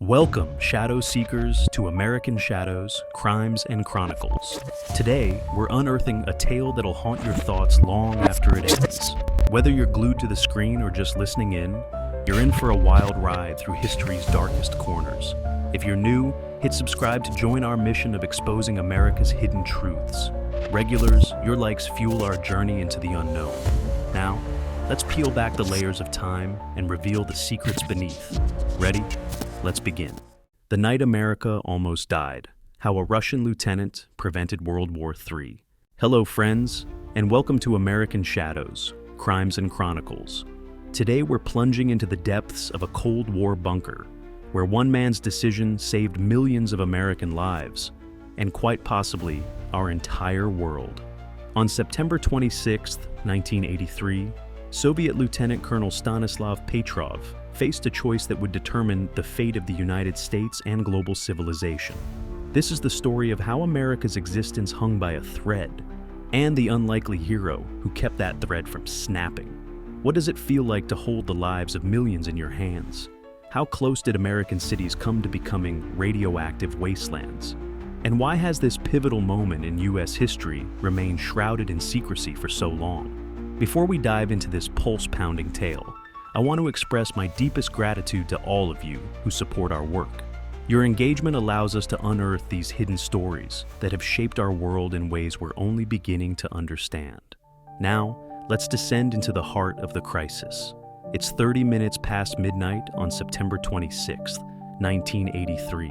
Welcome, Shadow Seekers, to American Shadows, Crimes and Chronicles. Today, we're unearthing a tale that'll haunt your thoughts long after it ends. Whether you're glued to the screen or just listening in, you're in for a wild ride through history's darkest corners. If you're new, hit subscribe to join our mission of exposing America's hidden truths. Regulars, your likes fuel our journey into the unknown. Now, let's peel back the layers of time and reveal the secrets beneath. Ready? Let's begin. The night America almost died. How a Russian lieutenant prevented World War III. Hello, friends, and welcome to American Shadows, Crimes and Chronicles. Today we're plunging into the depths of a Cold War bunker, where one man's decision saved millions of American lives, and quite possibly our entire world. On September 26, 1983, Soviet Lieutenant Colonel Stanislav Petrov faced a choice that would determine the fate of the United States and global civilization. This is the story of how America's existence hung by a thread, and the unlikely hero who kept that thread from snapping. What does it feel like to hold the lives of millions in your hands? How close did American cities come to becoming radioactive wastelands? And why has this pivotal moment in U.S. history remained shrouded in secrecy for so long? Before we dive into this pulse-pounding tale, I want to express my deepest gratitude to all of you who support our work. Your engagement allows us to unearth these hidden stories that have shaped our world in ways we're only beginning to understand. Now, let's descend into the heart of the crisis. It's 30 minutes past midnight on September 26, 1983.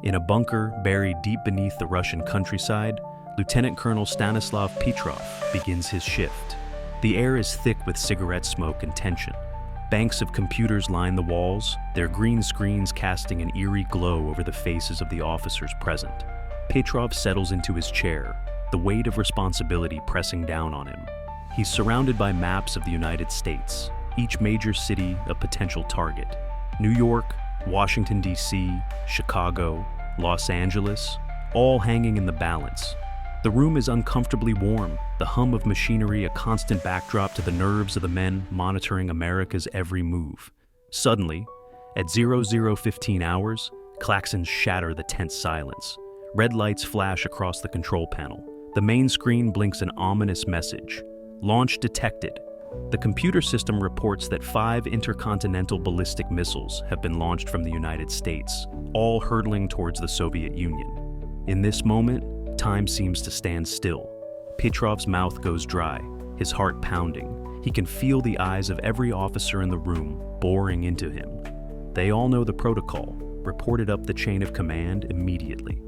In a bunker buried deep beneath the Russian countryside, Lieutenant Colonel Stanislav Petrov begins his shift. The air is thick with cigarette smoke and tension. Banks of computers line the walls, their green screens casting an eerie glow over the faces of the officers present. Petrov settles into his chair, the weight of responsibility pressing down on him. He's surrounded by maps of the United States, each major city a potential target. New York, Washington, D.C., Chicago, Los Angeles, all hanging in the balance. The room is uncomfortably warm, the hum of machinery a constant backdrop to the nerves of the men monitoring America's every move. Suddenly, at 00:15 hours, klaxons shatter the tense silence. Red lights flash across the control panel. The main screen blinks an ominous message. Launch detected. The computer system reports that 5 intercontinental ballistic missiles have been launched from the United States, all hurtling towards the Soviet Union. In this moment, time seems to stand still. Petrov's mouth goes dry, his heart pounding. He can feel the eyes of every officer in the room boring into him. They all know the protocol, reported up the chain of command immediately.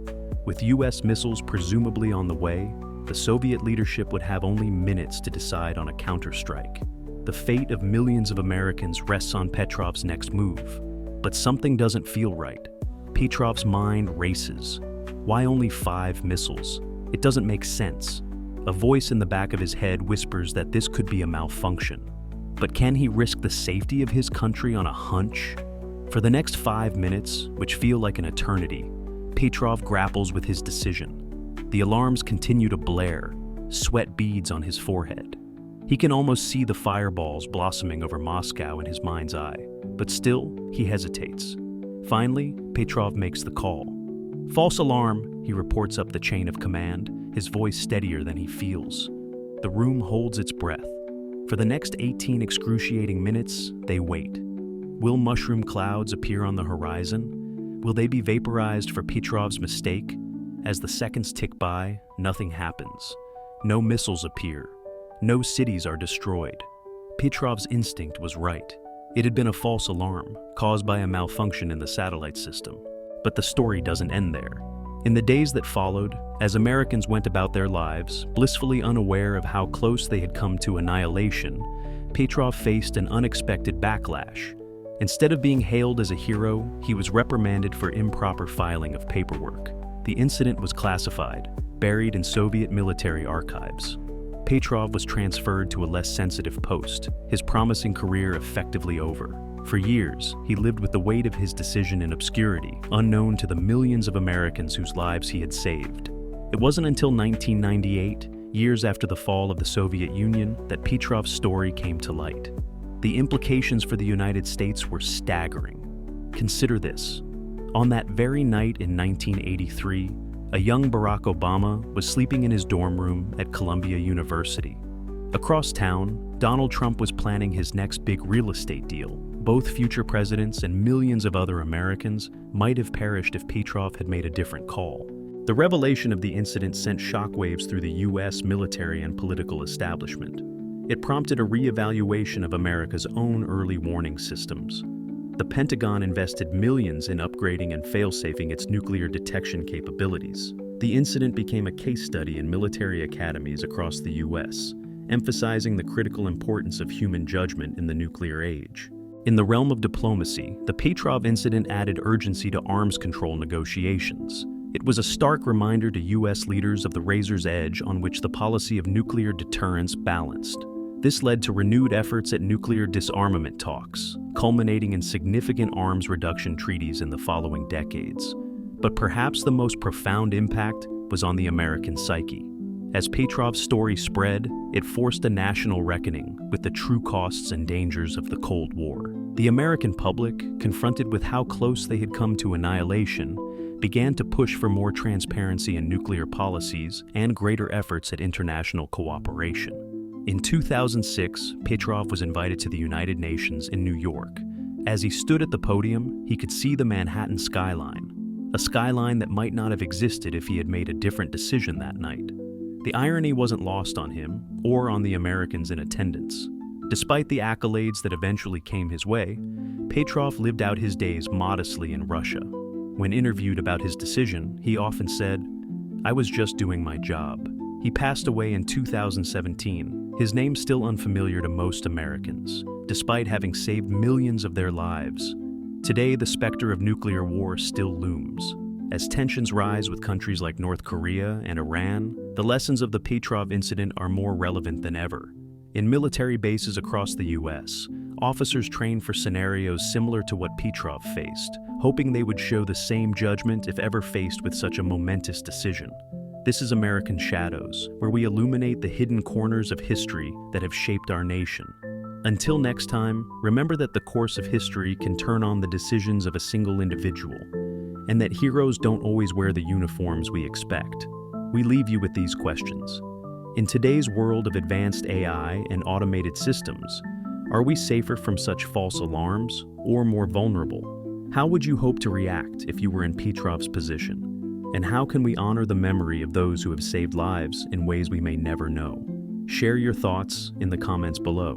With US missiles presumably on the way, the Soviet leadership would have only minutes to decide on a counterstrike. The fate of millions of Americans rests on Petrov's next move. But something doesn't feel right. Petrov's mind races. Why only 5 missiles? It doesn't make sense. A voice in the back of his head whispers that this could be a malfunction. But can he risk the safety of his country on a hunch? For the next 5 minutes, which feel like an eternity, Petrov grapples with his decision. The alarms continue to blare, sweat beads on his forehead. He can almost see the fireballs blossoming over Moscow in his mind's eye, but still, he hesitates. Finally, Petrov makes the call. False alarm, he reports up the chain of command, his voice steadier than he feels. The room holds its breath. For the next 18 excruciating minutes, they wait. Will mushroom clouds appear on the horizon? Will they be vaporized for Petrov's mistake? As the seconds tick by, nothing happens. No missiles appear. No cities are destroyed. Petrov's instinct was right. It had been a false alarm, caused by a malfunction in the satellite system. But the story doesn't end there. In the days that followed, as Americans went about their lives, blissfully unaware of how close they had come to annihilation, Petrov faced an unexpected backlash. Instead of being hailed as a hero, he was reprimanded for improper filing of paperwork. The incident was classified, buried in Soviet military archives. Petrov was transferred to a less sensitive post, his promising career effectively over. For years, he lived with the weight of his decision in obscurity, unknown to the millions of Americans whose lives he had saved. It wasn't until 1998, years after the fall of the Soviet Union, that Petrov's story came to light. The implications for the United States were staggering. Consider this. On that very night in 1983, a young Barack Obama was sleeping in his dorm room at Columbia University. Across town, Donald Trump was planning his next big real estate deal. Both future presidents and millions of other Americans might have perished if Petrov had made a different call. The revelation of the incident sent shockwaves through the U.S. military and political establishment. It prompted a re-evaluation of America's own early warning systems. The Pentagon invested millions in upgrading and fail-safing its nuclear detection capabilities. The incident became a case study in military academies across the U.S., emphasizing the critical importance of human judgment in the nuclear age. In the realm of diplomacy, the Petrov incident added urgency to arms control negotiations. It was a stark reminder to U.S. leaders of the razor's edge on which the policy of nuclear deterrence balanced. This led to renewed efforts at nuclear disarmament talks, culminating in significant arms reduction treaties in the following decades. But perhaps the most profound impact was on the American psyche. As Petrov's story spread, it forced a national reckoning with the true costs and dangers of the Cold War. The American public, confronted with how close they had come to annihilation, began to push for more transparency in nuclear policies and greater efforts at international cooperation. In 2006, Petrov was invited to the United Nations in New York. As he stood at the podium, he could see the Manhattan skyline, a skyline that might not have existed if he had made a different decision that night. The irony wasn't lost on him or on the Americans in attendance. Despite the accolades that eventually came his way, Petrov lived out his days modestly in Russia. When interviewed about his decision, he often said, "I was just doing my job." He passed away in 2017, his name still unfamiliar to most Americans, despite having saved millions of their lives. Today, the specter of nuclear war still looms. As tensions rise with countries like North Korea and Iran, the lessons of the Petrov incident are more relevant than ever. In military bases across the U.S., officers train for scenarios similar to what Petrov faced, hoping they would show the same judgment if ever faced with such a momentous decision. This is American Shadows, where we illuminate the hidden corners of history that have shaped our nation. Until next time, remember that the course of history can turn on the decisions of a single individual, and that heroes don't always wear the uniforms we expect. We leave you with these questions. In today's world of advanced AI and automated systems, are we safer from such false alarms or more vulnerable? How would you hope to react if you were in Petrov's position? And how can we honor the memory of those who have saved lives in ways we may never know? Share your thoughts in the comments below.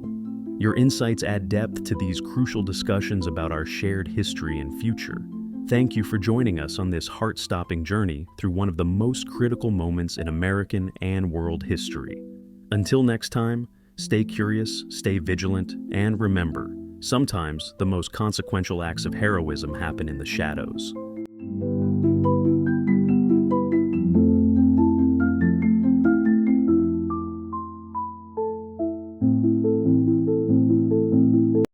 Your insights add depth to these crucial discussions about our shared history and future. Thank you for joining us on this heart-stopping journey through one of the most critical moments in American and world history. Until next time, stay curious, stay vigilant, and remember, sometimes the most consequential acts of heroism happen in the shadows.